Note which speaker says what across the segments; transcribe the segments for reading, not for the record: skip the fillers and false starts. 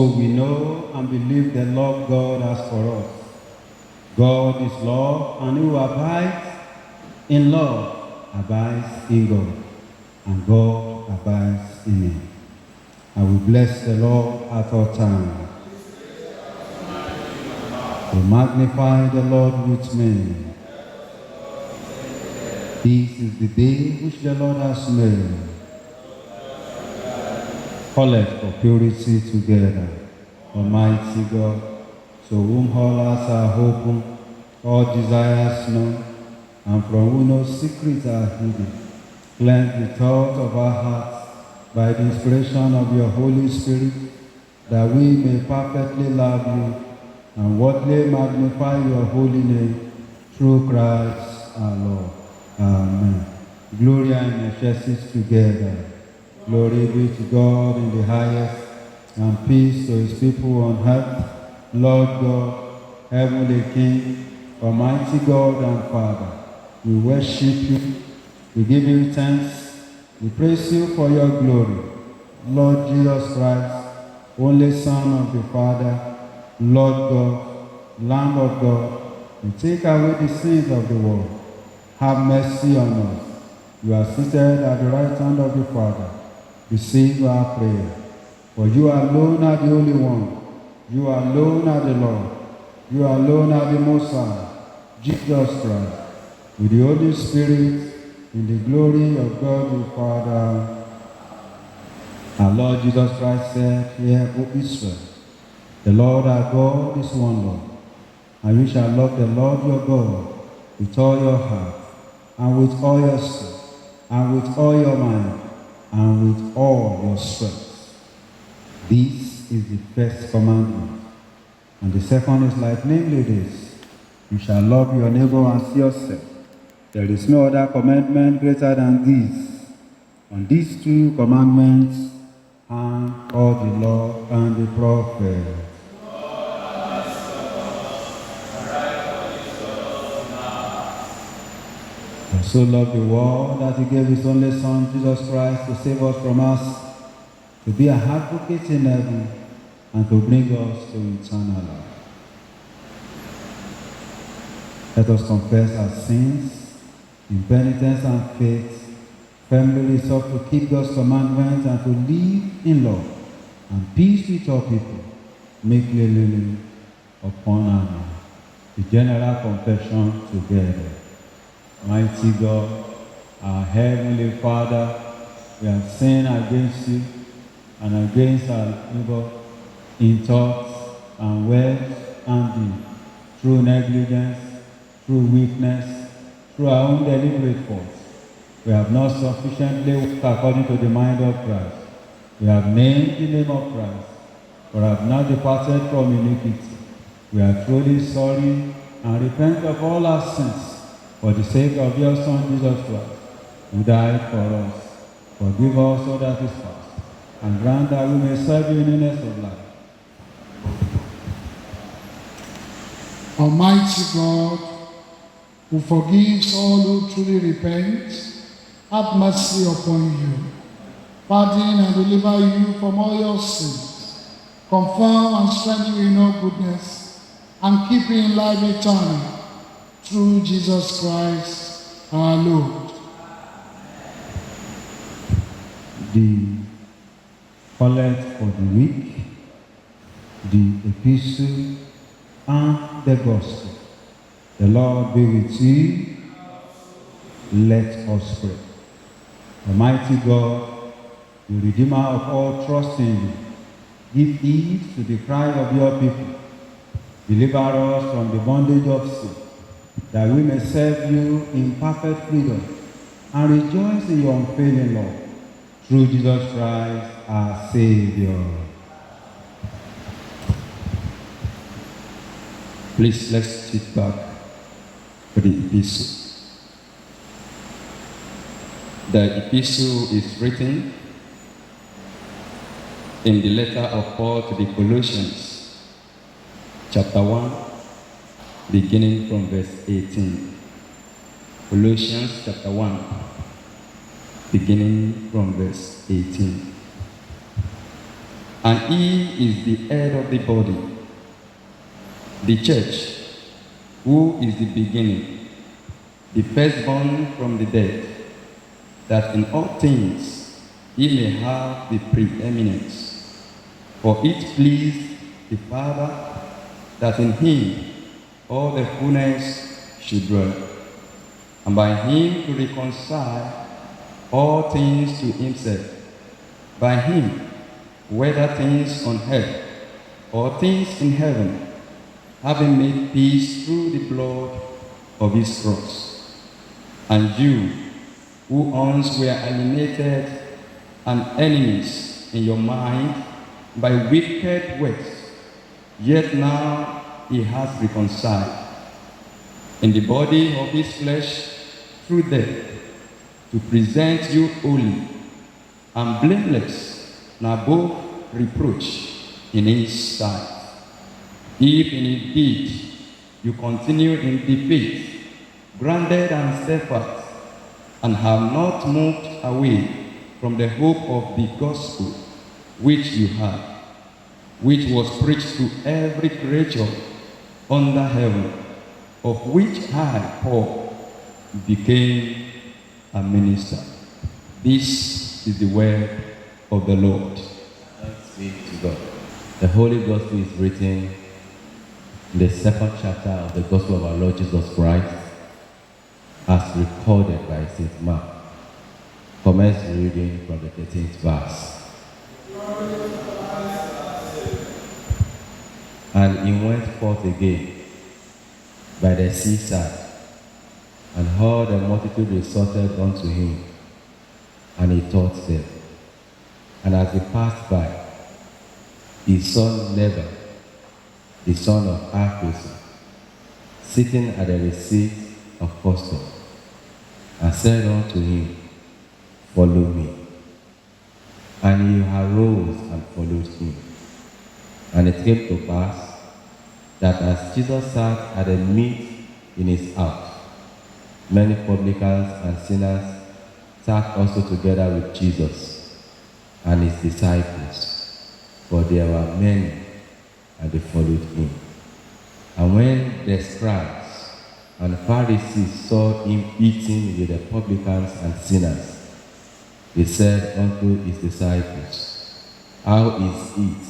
Speaker 1: So we know and believe the love God has for us. God is love, and who abides in love abides in God, and God abides in him. I will bless the Lord at all times. To magnify the Lord with me. This is the day which the Lord has made. Collect for purity together, Almighty God, to whom all hearts are open, all desires known, and from whom no secrets are hidden. Cleanse the thoughts of our hearts by the inspiration of your Holy Spirit, that we may perfectly love you and worthily magnify your holy name through Christ our Lord. Amen. Glory and excelsis together. Glory be to God in the highest, and peace to his people on earth. Lord God, heavenly King, almighty God and Father, we worship you, we give you thanks, we praise you for your glory. Lord Jesus Christ, only Son of the Father, Lord God, Lamb of God, you take away the sins of the world. Have mercy on us. You are seated at the right hand of the Father. Receive our prayer. For you alone are the Holy One. You alone are the Lord. You alone are the Most High, Jesus Christ, with the Holy Spirit, in the glory of God the Father. Our Lord Jesus Christ said, "Hear, O Israel, the Lord our God is one Lord, and you shall love the Lord your God with all your heart, and with all your soul, and with all your mind, and with all your strength." This is the first commandment. And the second is like, namely this: you shall love your neighbor as yourself. There is no other commandment greater than this. On these two commandments hang all the law and the prophets. God so loved the world that he gave his only Son, Jesus Christ, to save us from us, to be an advocate in heaven, and to bring us to eternal life. Let us confess our sins in penitence and faith, firmly resolve to keep God's commandments and to live in love and peace with all people, meekly living upon honor. The general confession together. Mighty God, our heavenly Father, we have sinned against you and against our neighbor in thoughts and words and deeds, through negligence, through weakness, through our own deliberate faults. We have not sufficiently worked according to the mind of Christ. We have named the name of Christ, but have not departed from iniquity. We are truly sorry and repent of all our sins for the sake of your Son, Jesus Christ, who died for us. Forgive us all that is past, and grant that we may serve you in newness of life.
Speaker 2: Almighty God, who forgives all who truly repent, have mercy upon you, pardon and deliver you from all your sins, confirm and strengthen you in all goodness, and keep you in life eternal, through Jesus Christ our Lord.
Speaker 1: The collect for the week, the epistle, and the gospel. The Lord be with you. Let us pray. Almighty God, the Redeemer of all trust in you, give heed to the cry of your people. Deliver us from the bondage of sin, that we may serve you in perfect freedom and rejoice in your unfailing love. Through Jesus Christ, our Savior. Please, let's sit back for the epistle. The epistle is written in the letter of Paul to the Colossians, chapter 1, beginning from verse 18. Colossians chapter 1, beginning from verse 18. and he is the head of the body, the church, who is the beginning, the firstborn from the dead, that in all things he may have the preeminence. For it pleased the Father that in him all the fullness should dwell, and by him to reconcile all things to himself, by him, whether things on earth or things in heaven, having made peace through the blood of his cross. And you, who once were alienated and enemies in your mind by wicked works, yet now he has reconciled in the body of his flesh through death, to present you holy and blameless and above reproach in his sight. If indeed you continue in the faith, grounded and steadfast, and have not moved away from the hope of the gospel which you had, which was preached to every creature under heaven, of which I, Paul, became a minister. This is the word of the Lord.
Speaker 3: Thanks be to God. The Holy Gospel is written in the second chapter of the Gospel of our Lord Jesus Christ, as recorded by St. Mark. Commence reading from the 13th verse. And he went forth again by the seaside, and all the multitude resorted unto him, and he taught them. And as he passed by, he saw Levi, the son of Alphaeus, sitting at the receipt of custom, and said unto him, Follow me. And he arose and followed him. And it came to pass that as Jesus sat at the meat in his house, many publicans and sinners sat also together with Jesus and his disciples, for there were many, and they followed him. And when the scribes and Pharisees saw him eating with the publicans and sinners, they said unto his disciples, How is it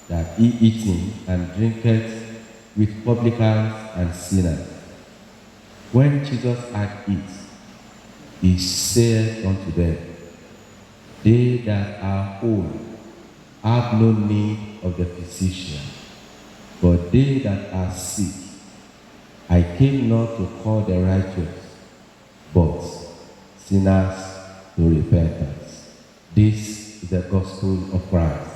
Speaker 3: that he eateth and drinketh with publicans and sinners? When Jesus had eaten, he said unto them, They that are whole have no need of the physician, but they that are sick. I came not to call the righteous, but sinners to repentance. This is the gospel of Christ.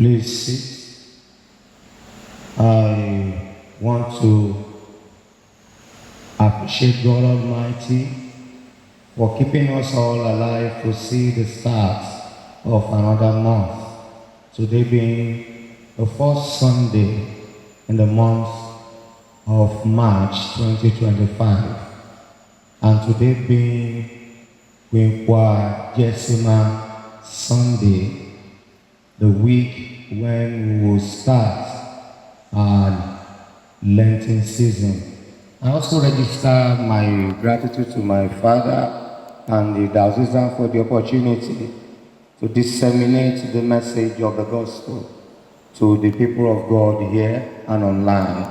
Speaker 1: Please sit. I want to appreciate God Almighty for keeping us all alive to see the start of another month. Today being the first Sunday in the month of March 2025, and today being Quinquagesima Sunday, the week when we will start our Lenten season. I also register my gratitude to my father and the Diocesan for the opportunity to disseminate the message of the gospel to the people of God here and online.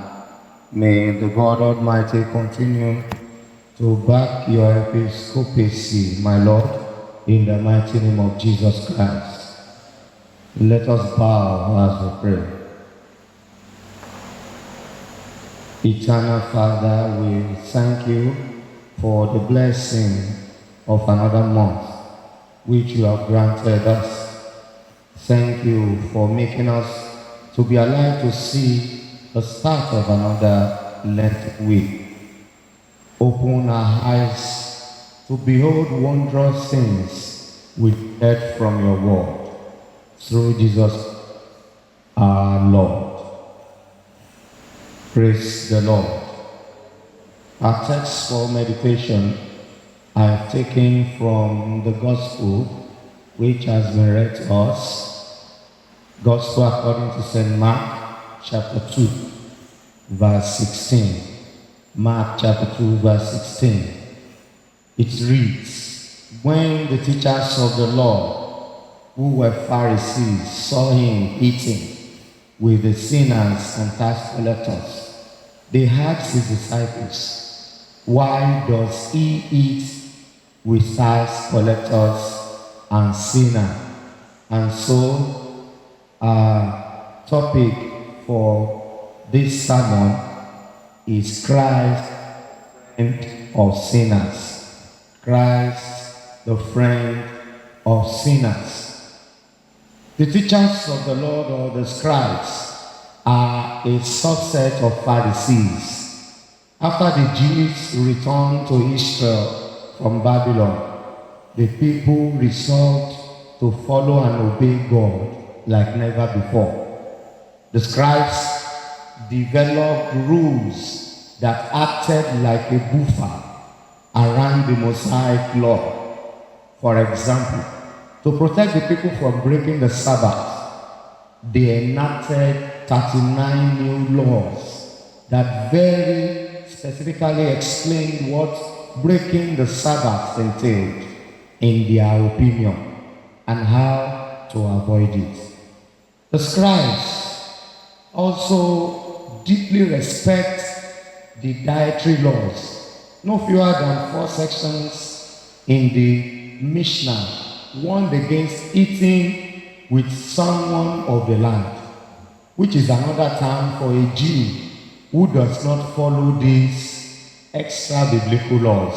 Speaker 1: May the God Almighty continue to back your episcopacy, my Lord, in the mighty name of Jesus Christ. Let us bow as we pray. Eternal Father, we thank you for the blessing of another month which you have granted us. Thank you for making us to be alive to see the start of another Lent week. Open our eyes to behold wondrous things we heard from your word. Through Jesus our Lord. Praise the Lord. Our text for meditation I have taken from the Gospel which has been read to us. Gospel according to St. Mark chapter 2 verse 16. Mark chapter 2 verse 16. It reads, when the teachers of the law, who were Pharisees, saw him eating with the sinners and tax collectors, they asked his disciples, why does he eat with tax collectors and sinners? And so our topic for this sermon is Christ, friend of sinners. Christ, the friend of sinners. The teachers of the Lord or the scribes are a subset of Pharisees. After the Jews returned to Israel from Babylon, the people resolved to follow and obey God like never before. The scribes developed rules that acted like a buffer around the Mosaic law. For example, to protect the people from breaking the Sabbath, they enacted 39 new laws that very specifically explained what breaking the Sabbath entailed in their opinion and how to avoid it. The scribes also deeply respect the dietary laws. No fewer than 4 sections in the Mishnah warned against eating with someone of the land, which is another term for a Jew who does not follow these extra biblical laws.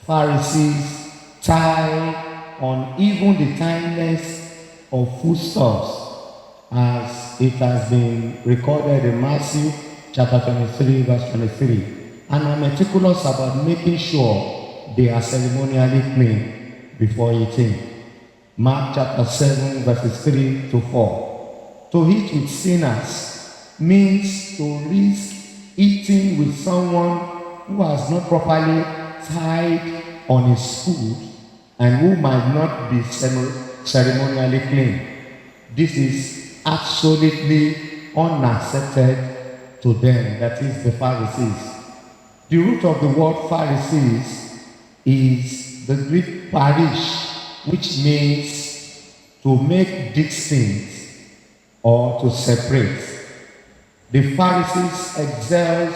Speaker 1: Pharisees tie on even the timeless of foodstuffs, as it has been recorded in Matthew chapter 23 verse 23, and are meticulous about making sure they are ceremonially clean before eating. Mark chapter 7 verses 3 to 4. To eat with sinners means to risk eating with someone who has not properly tied on his food and who might not be ceremonially clean. This is absolutely unaccepted to them, that is the Pharisees. The root of the word Pharisees is the Greek parish, which means to make distinct or to separate. The Pharisees excelled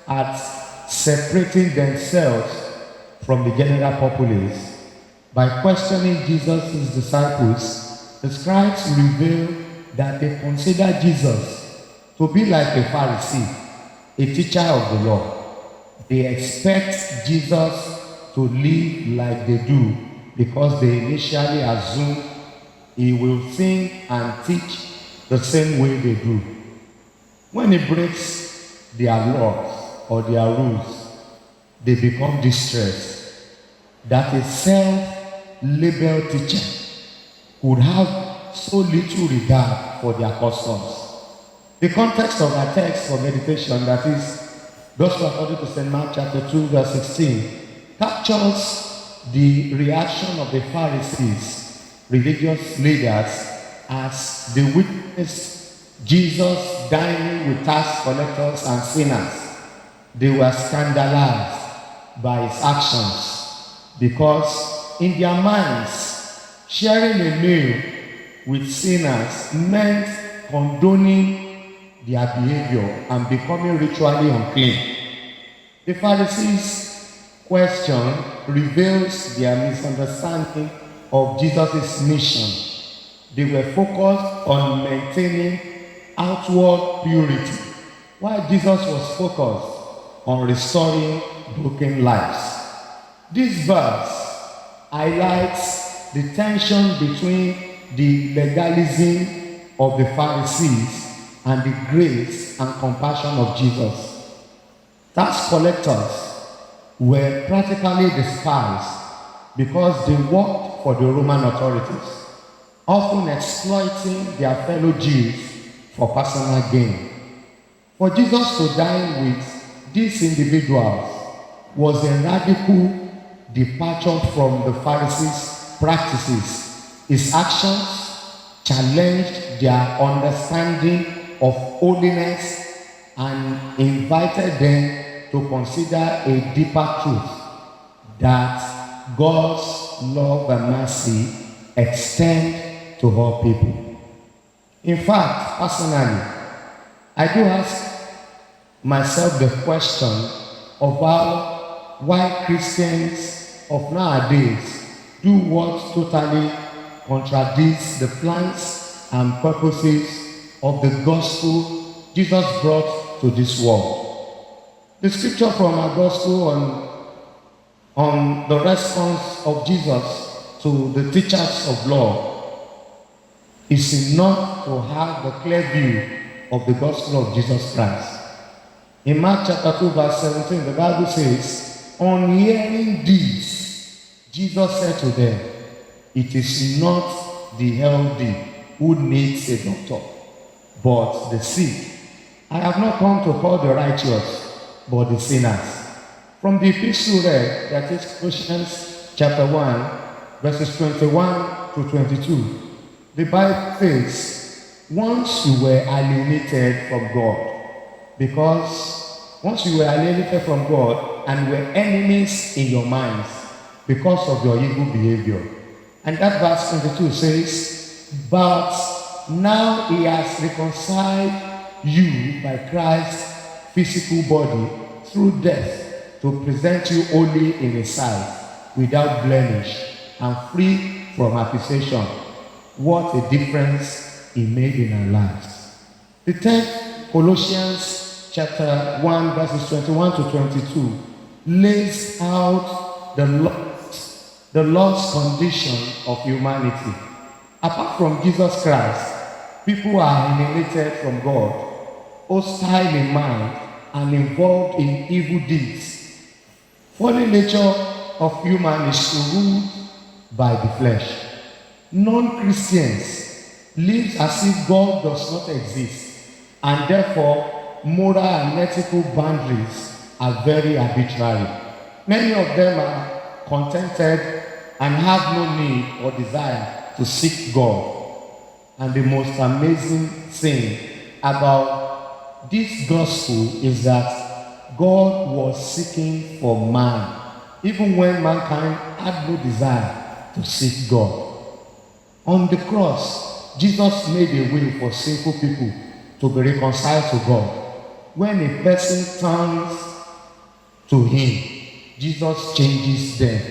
Speaker 1: at separating themselves from the general populace. By questioning Jesus' disciples, the scribes revealed that they considered Jesus to be like a Pharisee, a teacher of the law. They expect Jesus to live like they do because they initially assume he will think and teach
Speaker 4: the same way they do. When he breaks their laws or their rules, they become distressed that a self-labeled teacher could have so little regard for their customs. The context of our text for meditation, that is Gospel according to St. Mark chapter 2 verse 16, captures the reaction of the Pharisees, religious leaders, as they witnessed Jesus dining with tax collectors and sinners. They were scandalized by his actions because in their minds, sharing a meal with sinners meant condoning their behavior and becoming ritually unclean. The Pharisees' question reveals their misunderstanding of Jesus' mission. They were focused on maintaining outward purity, while Jesus was focused on restoring broken lives. This verse highlights the tension between the legalism of the Pharisees and the grace and compassion of Jesus. Tax collectors were practically despised because they worked for the Roman authorities, often exploiting their fellow Jews for personal gain. For Jesus to dine with these individuals was a radical departure from the Pharisees' practices. His actions challenged their understanding of holiness and invited them to consider a deeper truth, that God's love and mercy extend to all people. In fact, personally, I do ask myself the question about why Christians of nowadays do what totally contradicts the plans and purposes of the gospel Jesus brought to this world. The scripture from our gospel on the response of Jesus to the teachers of law is enough to have a clear view of the gospel of Jesus Christ. In Mark chapter 2 verse 17, the Bible says, on hearing this, Jesus said to them, it is not the healthy who needs a doctor, but the sick. I have not come to call the righteous, but the sinners. From the epistle read, that is Colossians chapter 1, verses 21 to 22, the Bible says, once you were alienated from God, because once you were alienated from God and were enemies in your minds because of your evil behavior. And that verse 22 says, but now he has reconciled you by Christ's physical body through death to present you holy in his sight, without blemish and free from accusation. What a difference he made in our lives. The text, Colossians chapter 1 verses 21 to 22, lays out the lost condition of humanity. Apart from Jesus Christ, people are alienated from God, hostile in mind, and involved in evil deeds. Fallen nature of human is ruled by the flesh. Non-Christians live as if God does not exist, and therefore moral and ethical boundaries are very arbitrary. Many of them are contented and have no need or desire to seek God. And the most amazing thing about this gospel is that God was seeking for man, even when mankind had no desire to seek God. On the cross, Jesus made a way for sinful people to be reconciled to God. When a person turns to him, Jesus changes them.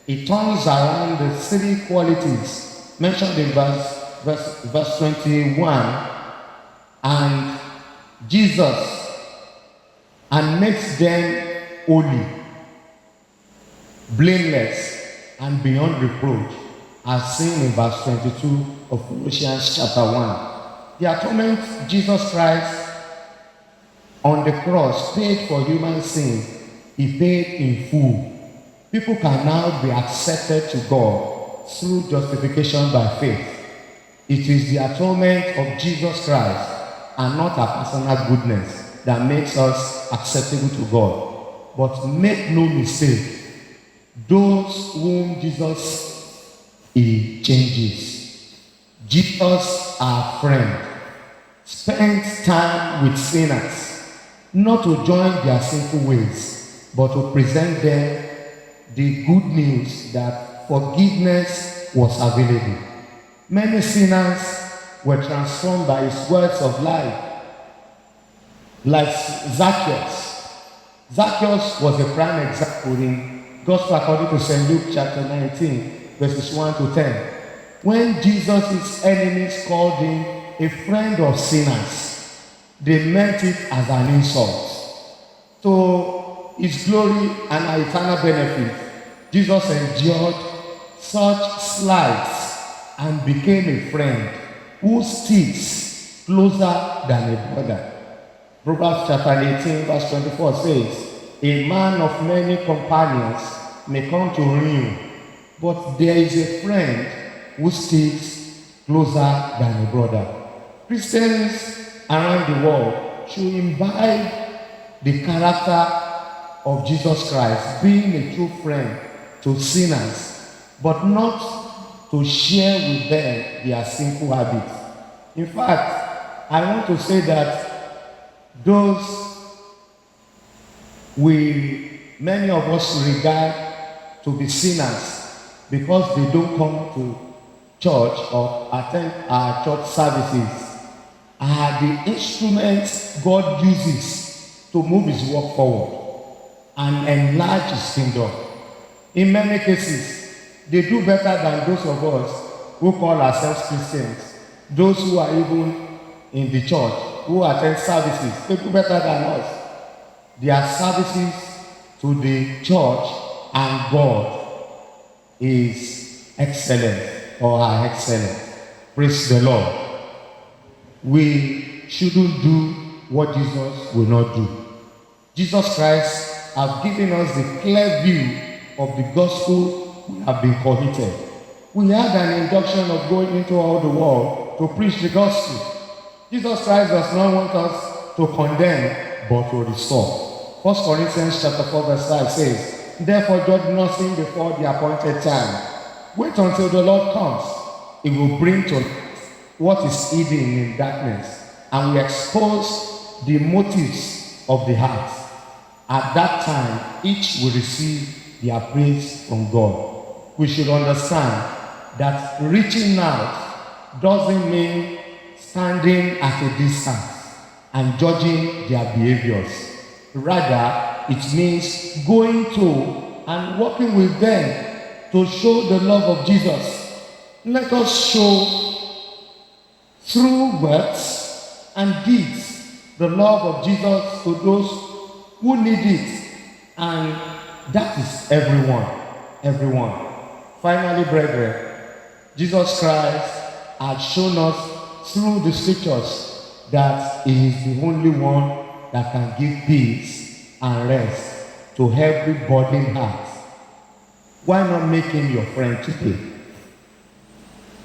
Speaker 4: He turns around the three qualities mentioned in verse 21, and makes them holy, blameless, and beyond reproach, as seen in verse 22 of Colossians chapter 1. The atonement Jesus Christ on the cross paid for human sin. He paid in full. People can now be accepted to God through justification by faith. It is the atonement of Jesus Christ and not our personal goodness that makes us acceptable to God. But make no mistake, those whom Jesus he changes. Jesus, our friend, spent time with sinners, not to join their sinful ways, but to present them the good news that forgiveness was available. Many sinners were transformed by his words of life, like Zacchaeus. Zacchaeus was a prime example in Gospel according to St. Luke chapter 19, verses 1 to 10. When Jesus' enemies called him a friend of sinners, they meant it as an insult. To his glory and our eternal benefit, Jesus endured such slights and became a friend who sticks closer than a brother. Proverbs chapter 18 verse 24 says, a man of many companions may come to ruin, but there is a friend who sticks closer than a brother. Christians around the world should imbibe the character of Jesus Christ, being a true friend to sinners, but not to share with them their sinful habits. In fact, I want to say that those many of us regard to be sinners because they don't come to church or attend our church services are the instruments God uses to move his work forward and enlarge his kingdom. In many cases, they do better than those of us who call ourselves Christians. Those who are even in the church, who attend services, they do better than us. Their services to the church and God is excellent or are excellent. Praise the Lord. We shouldn't do what Jesus will not do. Jesus Christ has given us the clear view of the gospel we have been committed. We had an induction of going into all the world to preach the gospel. Jesus Christ does not want us to condemn, but to restore. 1 Corinthians chapter 4 verse 5 says, therefore judge nothing before the appointed time. Wait until the Lord comes. He will bring to light what is hidden in darkness, and will expose the motives of the heart. At that time, each will receive their praise from God. We should understand that reaching out doesn't mean standing at a distance and judging their behaviors. Rather, it means going to and working with them to show the love of Jesus. Let us show through words and deeds the love of Jesus to those who need it. And that is everyone. Everyone. Finally, brethren, Jesus Christ has shown us through the scriptures that he is the only one that can give peace and rest to every burdened heart. Why not make him your friend today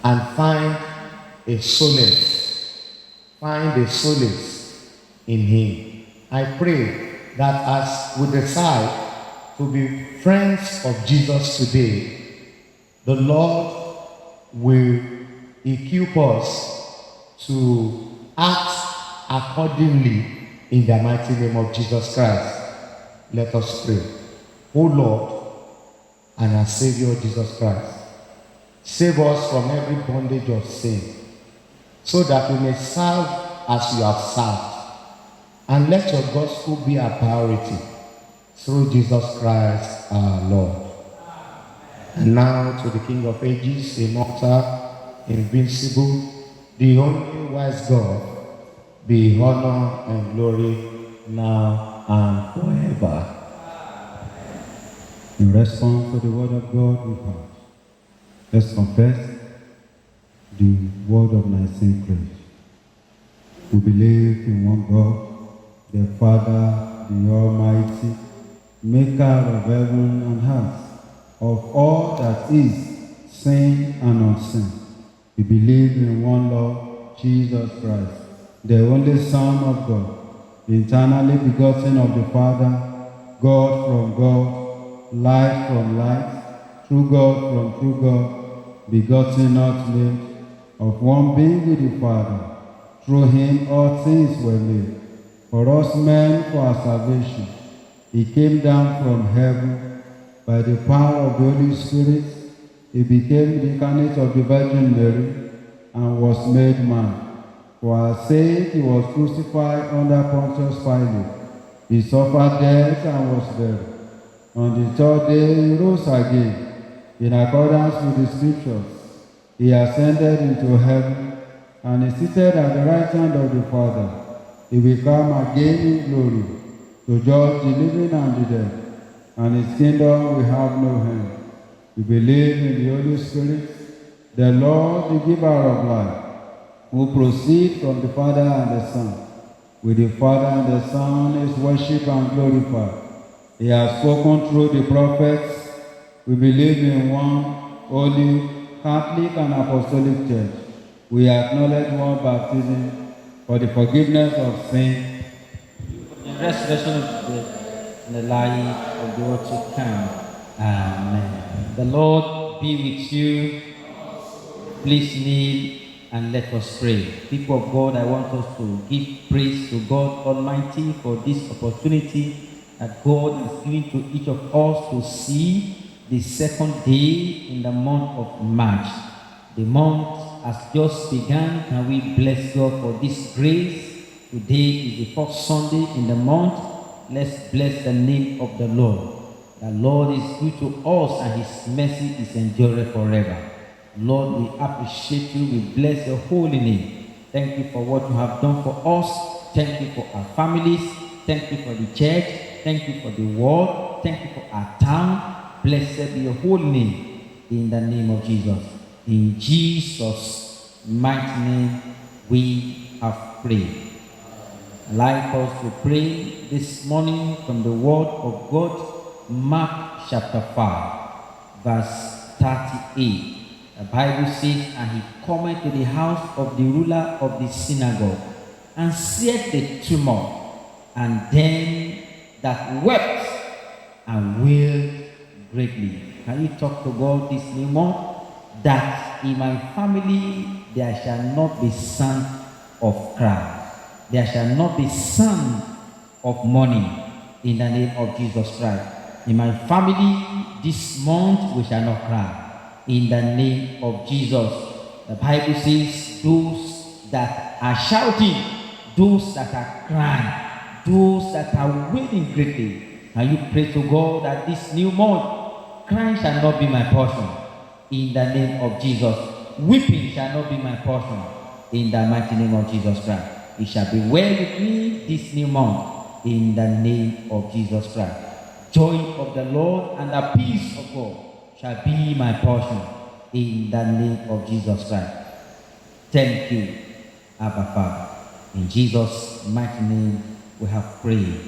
Speaker 4: and find a solace? Find a solace in him. I pray that as we decide to be friends of Jesus today, the Lord will equip us to act accordingly in the mighty name of Jesus Christ. Let us pray. O Lord and our Savior Jesus Christ, save us from every bondage of sin, so that we may serve as you have served. And let your gospel be our priority through Jesus Christ our Lord. And now to the King of Ages, immortal, invincible, the only wise God, be honor and glory now and forever.
Speaker 1: In response to the word of God we have, let's confess the word of Nicene Creed. We believe in one God, the Father, the Almighty, maker of heaven and earth, of all that is, seen and unseen. We believe in one Lord, Jesus Christ, the only Son of God, eternally begotten of the Father, God from God, light from light, true God from true God, begotten not made, of one being with the Father. Through him all things were made. For us men, for our salvation, he came down from heaven. By the power of the Holy Spirit, he became the incarnate of the Virgin Mary and was made man. For our sake he was crucified under Pontius Pilate. He suffered death and was buried. On the third day he rose again. In accordance with the Scriptures, he ascended into heaven and is seated at the right hand of the Father. He will come again in glory to judge the living and the dead, and his kingdom will have no end. We believe in the Holy Spirit, the Lord, the giver of life, who proceeds from the Father and the Son. With the Father and the Son is worshipped and glorified. He has spoken through the prophets. We believe in one holy, Catholic and Apostolic Church. We acknowledge one baptism for the forgiveness of sin,
Speaker 5: the resurrection of the dead, and the life of the world to come. Amen. The Lord be with you. Please kneel and let us pray. People of God, I want us to give praise to God Almighty for this opportunity that God has given to each of us to see the second day in the month of March. The month has just begun. Can we bless God for this grace? Today is the first Sunday in the month. Let's bless the name of the Lord. The Lord is good to us and his mercy is enduring forever. Lord, we appreciate you. We bless your holy name. Thank you for what you have done for us. Thank you for our families. Thank you for the church. Thank you for the world. Thank you for our town. Blessed be your holy name in the name of Jesus. In Jesus' mighty name we have prayed. I'd like us to pray this morning from the word of God, Mark chapter 5, verse 38. The Bible says, and he came to the house of the ruler of the synagogue, and said the tumult, and them that wept and wailed greatly. Can you talk to God this new month? That in my family there shall not be sound of cry. There shall not be sound of mourning in the name of Jesus Christ. In my family this month we shall not cry. In the name of Jesus. The Bible says those that are shouting, those that are crying, those that are wailing greatly. Can you pray to God that this new month, crying shall not be my portion. In the name of Jesus. Weeping shall not be my portion. In the mighty name of Jesus Christ. It shall be well with me this new month. In the name of Jesus Christ. Joy of the Lord and the peace of God shall be my portion. In the name of Jesus Christ. Thank you, Abba Father. In Jesus' mighty name we have prayed.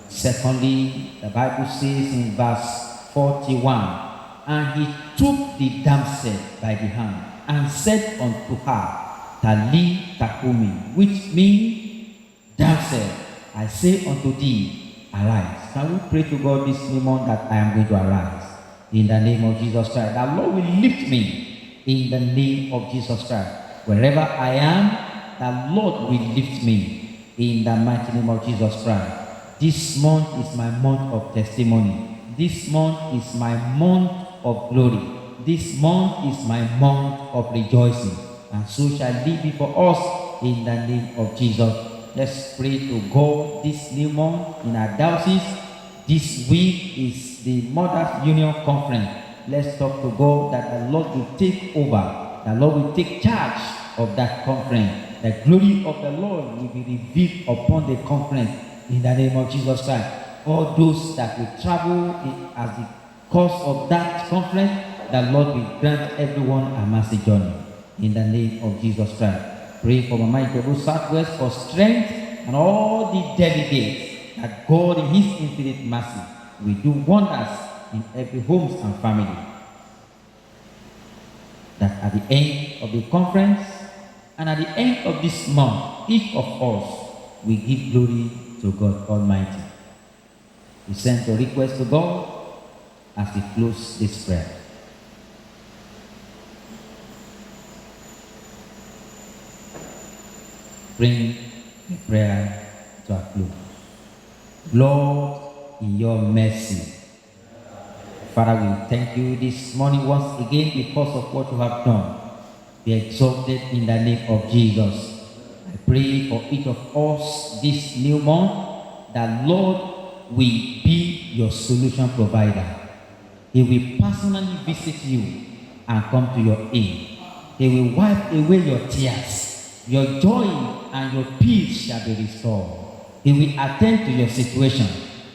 Speaker 5: Secondly, the Bible says in verse 41, and he took the damsel by the hand and said unto her, Tali Takumi, which means, damsel, I say unto thee, arise. Can we pray to God this moment that I am going to arise? In the name of Jesus Christ. The Lord will lift me in the name of Jesus Christ. Wherever I am, the Lord will lift me in the mighty name of Jesus Christ. This month is my month of testimony. This month is my month of glory. This month is my month of rejoicing. And so shall it be for us in the name of Jesus. Let's pray to God this new month in our diocese. This week is the Mothers Union Conference. Let's talk to God that the Lord will take over. The Lord will take charge of that conference. The glory of the Lord will be revealed upon the conference in the name of Jesus Christ. All those that will travel as the course of that conference, the Lord will grant everyone a mercy journey in the name of Jesus Christ. pray for Mama Ijebu Southwest for strength and all the delegates, that God in His infinite mercy will do wonders in every homes and family. That at the end of the conference and at the end of this month, each of us will give glory to God Almighty. We send a request to God as we close this prayer. Bring the prayer to a close. Lord, in your mercy, Father, we thank you this morning once again because of what you have done. Be exalted in the name of Jesus. I pray for each of us this new month that Lord will be your solution provider. He will personally visit you and come to your aid. He will wipe away your tears. Your joy and your peace shall be restored. He will attend to your situation.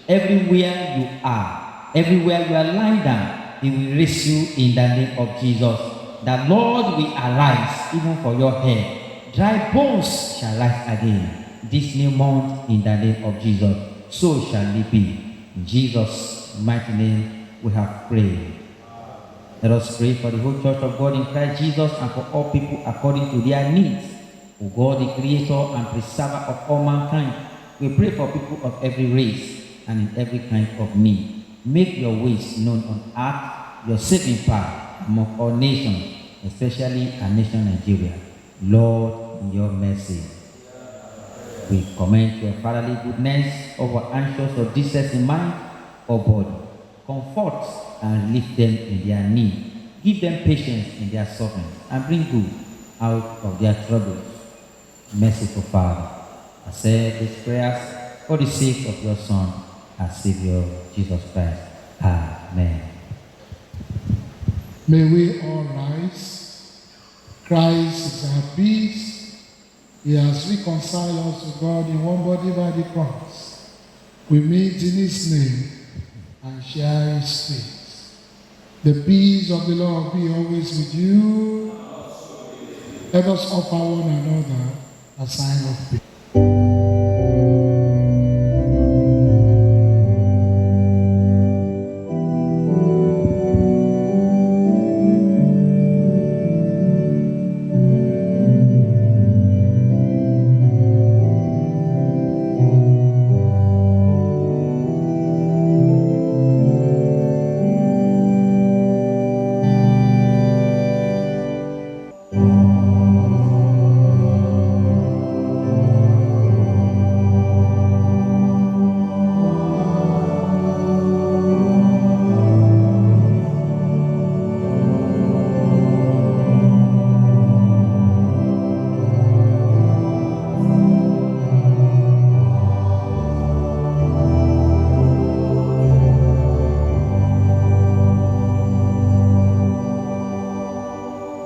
Speaker 5: Everywhere you are, everywhere you are lying down, He will raise you in the name of Jesus. The Lord will arise even for your head. Dry bones shall rise again this new month in the name of Jesus. So shall it be. In Jesus' mighty name we have prayed. Let us pray for the whole church of God in Christ Jesus and for all people according to their needs. O God, the creator and preserver of all mankind, we pray for people of every race and in every kind of need. Make your ways known on earth, your saving power among all nations, especially our nation Nigeria. Lord, in your mercy, we commend your fatherly goodness over anxious or distress in mind or body. Comfort and relieve them in their need. Give them patience in their suffering and bring good out of their troubles. Merciful Father, accept these prayers for the sake of your Son, our Savior, Jesus Christ. Amen.
Speaker 2: May we all rise. Christ is our peace. He has reconciled us to God in one body by the cross. We meet in His name and share His peace. The peace of the Lord be always with you. Let us offer one another a sign of peace.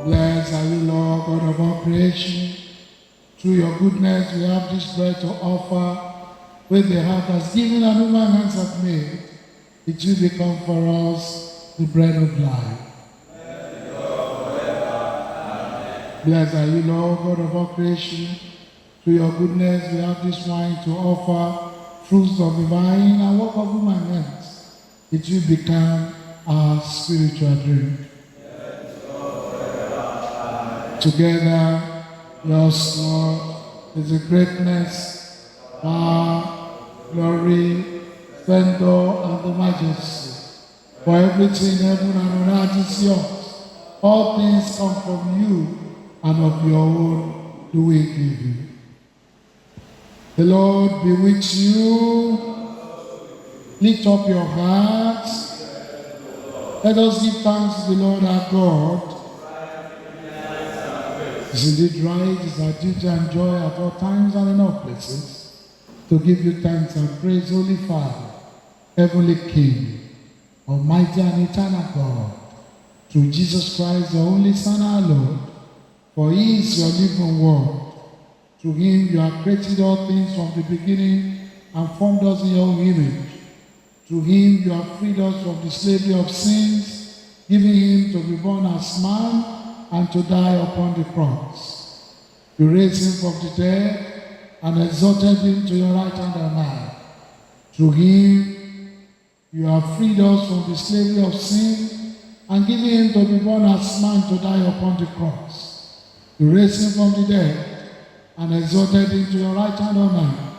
Speaker 2: Blessed are you, Lord, God of all creation. Through your goodness, we have this bread to offer, which the heart has given and human hands have made. It will become for us the bread of life. Blessed are you, Lord, God of all creation. Through your goodness, we have this wine to offer, fruits of the vine and work of human hands. It will become our spiritual drink. Together, yours, Lord, is the greatness, power, glory, splendor, and the majesty. For everything in heaven and on earth is yours. All things come from you, and of your own do we give you. The Lord be with you. Lift up your hearts. Let us give thanks to the Lord our God. It's indeed right, it's our duty and joy at all times and in all places to give you thanks and praise, Holy Father, Heavenly King, Almighty and eternal God, through Jesus Christ, the only Son, our Lord, for He is your living word. Through Him you have created all things from the beginning and formed us in your own image. Through Him you have freed us from the slavery of sins, giving Him to be born as man and to die upon the cross. You raised him from the dead and exalted him to your right hand on high. Through him, you have freed us from the slavery of sin and given him to be born as man to die upon the cross. You raised him from the dead and exalted him to your right hand on high.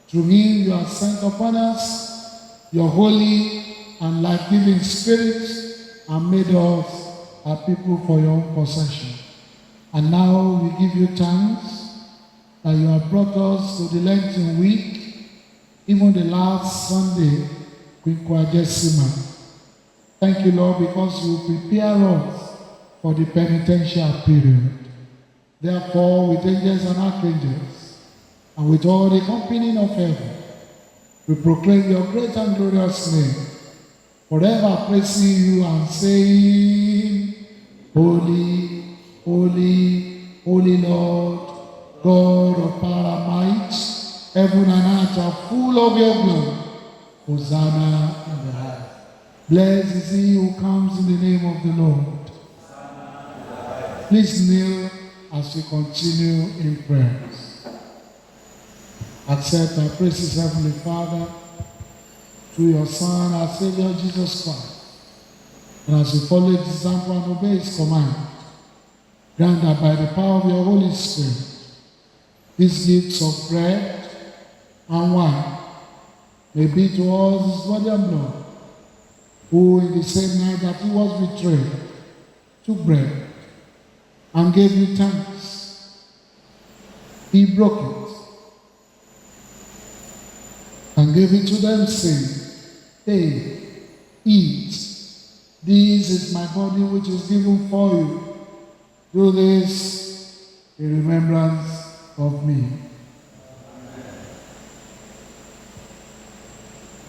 Speaker 2: Through him, you have sent upon us your holy and life-giving Spirit and made us a people for your own possession. And now we give you thanks that you have brought us to the Lenten week, even the last Sunday, Quinquagesima. Thank you, Lord, because you prepare us for the penitential period. Therefore, with angels and archangels, and with all the company of heaven, we proclaim your great and glorious name, forever praising you and saying, Holy, holy, holy Lord, God of power and might, heaven and earth are full of your glory. Hosanna in the highest. Blessed is he who comes in the name of the Lord. Please kneel as we continue in prayers. Accept our praises, Heavenly Father, through your Son, our Savior, Jesus Christ. And as we follow his example and obey his command, grant that by the power of your Holy Spirit, these gifts of bread and wine may be to us his body and blood, who in the same night that he was betrayed, took bread and gave you thanks. He broke it and gave it to them, saying, Take, eat. This is my body which is given for you. Do this in remembrance of me.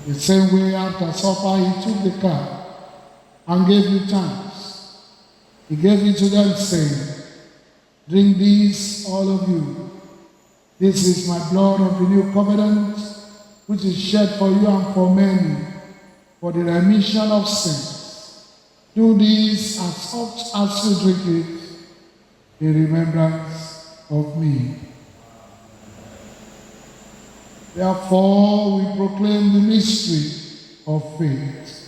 Speaker 2: The same way after supper, he took the cup and gave you thanks. He gave it to them, saying, Drink this, all of you. This is my blood of the new covenant, which is shed for you and for many, for the remission of sins. Do this as oft as you drink it, in remembrance of me. Therefore, we proclaim the mystery of faith.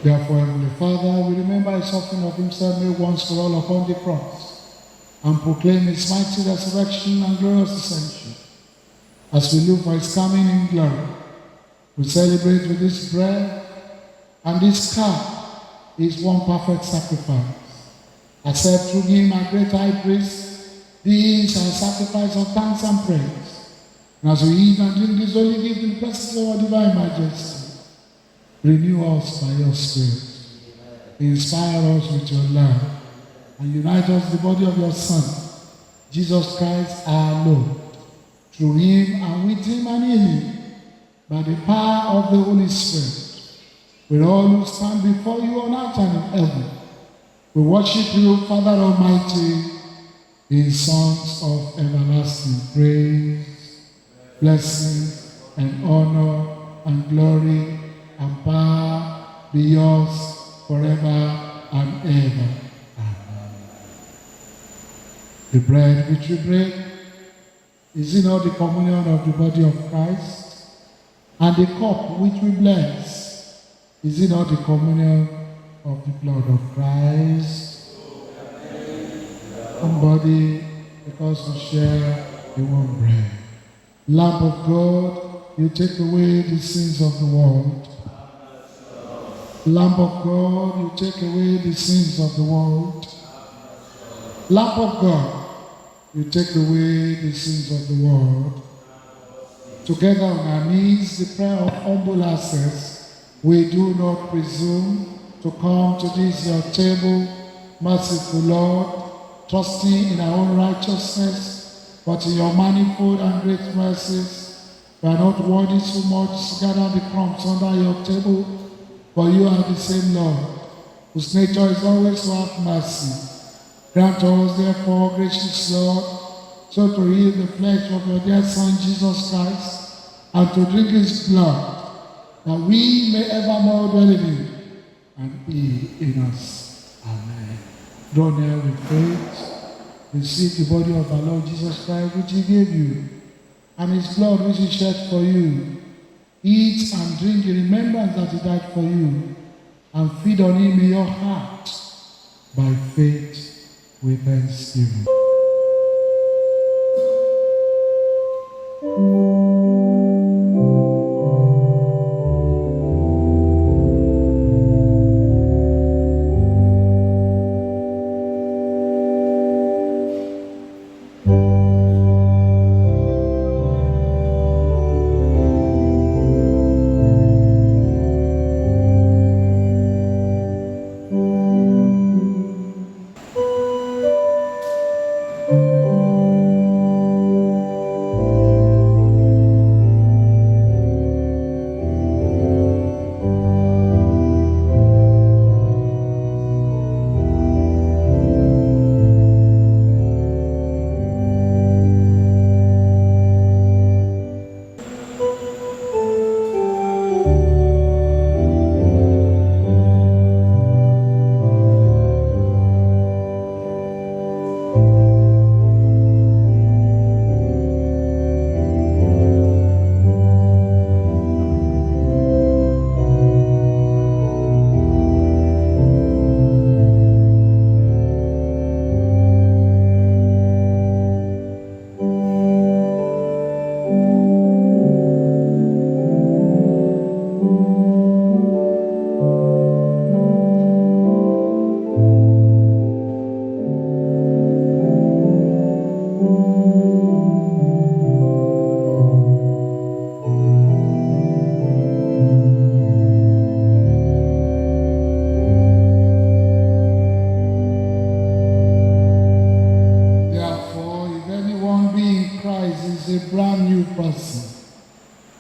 Speaker 2: Therefore, Heavenly Father, we remember his suffering of himself made once for all upon the cross, and proclaim his mighty resurrection and glorious ascension. As we look for his coming in glory, we celebrate with this bread and this cup his one perfect sacrifice. Accept through him our great high priest, these are sacrifice of thanks and praise. And as we eat and drink this holy gift in the presence of our divine majesty, renew us by your Spirit. Inspire us with your love, and unite us in the body of your Son, Jesus Christ our Lord. Through him and with him and in him, by the power of the Holy Spirit, we all who stand before you on earth and in heaven, we worship you, Father Almighty, in songs of everlasting praise, blessing and honor and glory and power be yours forever and ever. Amen. The bread which we break, is it not the communion of the body of Christ? And the cup which we bless, is it not the communion of the blood of Christ? One body, because we share the one bread. Lamb of God, you take away the sins of the world. Lamb of God, you take away the sins of the world. Lamb of God, you take away the sins of the world. Together on our knees, the prayer of humble access, we do not presume to come to this your table, merciful Lord, trusting in our own righteousness, but in your manifold and great mercies. We are not worthy so much to gather the crumbs under your table, but you are the same Lord, whose nature is always to have mercy. Grant us, therefore, gracious Lord, so to eat the flesh of your dear Son, Jesus Christ, and to drink his blood, that we may evermore dwell in him and he in us. Amen. Draw near with faith. Receive the body of our Lord Jesus Christ, which he gave you, and his blood, which he shed for you. Eat and drink in remembrance that he died for you, and feed on him in your heart by faith with thanksgiving.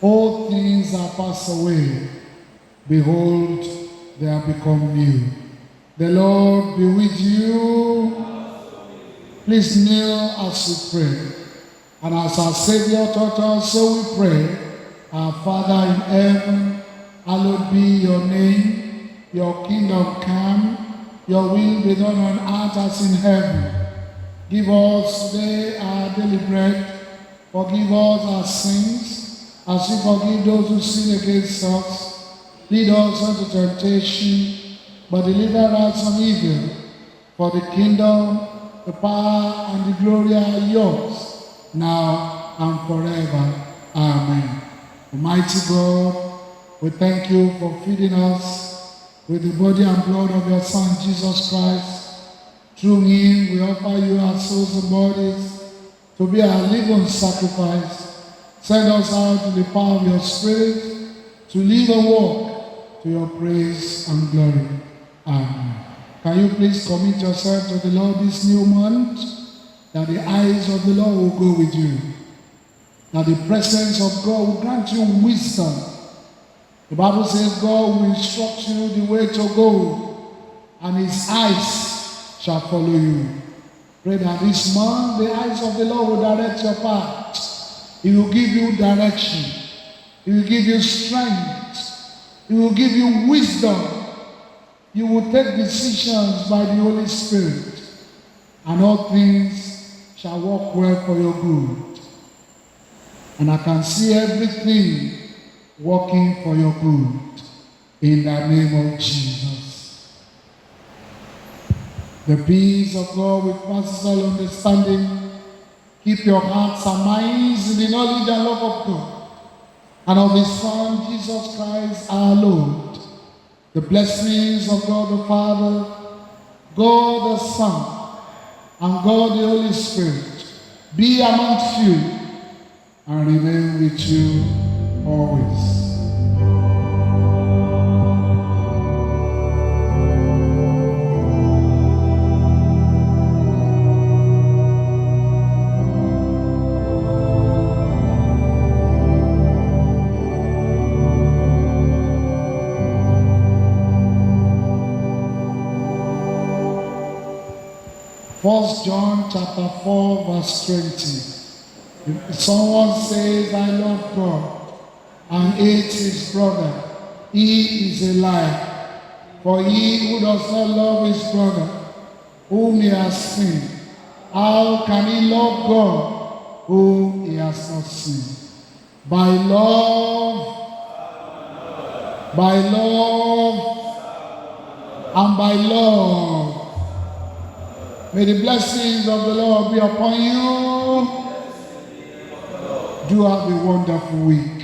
Speaker 2: All things are passed away. Behold, they are become new. The Lord be with you. Please kneel as we pray. And as our Savior taught us, so we pray. Our Father in heaven, hallowed be your name. Your kingdom come. Your will be done on earth as in heaven. Give us today our daily bread. Forgive us our sins, as we forgive those who sin against us. Lead us into temptation, but deliver us from evil. For the kingdom, the power, and the glory are yours, now and forever. Amen. Almighty God, we thank you for feeding us with the body and blood of your Son, Jesus Christ. Through him, we offer you our souls and bodies to be our living sacrifice. Send us out in the power of your Spirit to live and walk to your praise and glory. Amen. Can you please commit yourself to the Lord this new month, that the eyes of the Lord will go with you, that the presence of God will grant you wisdom. The Bible says God will instruct you the way to go, and his eyes shall follow you. Pray that this month the eyes of the Lord will direct your path. He will give you direction. He will give you strength. He will give you wisdom. You will take decisions by the Holy Spirit, and all things shall work well for your good. And I can see everything working for your good in the name of Jesus. The peace of God which passes all understanding, keep your hearts and minds in the knowledge and love of God and of his Son, Jesus Christ our Lord. The blessings of God the Father, God the Son, and God the Holy Spirit be amongst you and remain with you always. First John chapter 4 verse 20. If someone says, I love God, and hates his brother, he is a liar. For he who does not love his brother, whom he has seen, how can he love God whom he has not seen? By love, and by love. May the blessings of the Lord be upon you. Do have a wonderful week.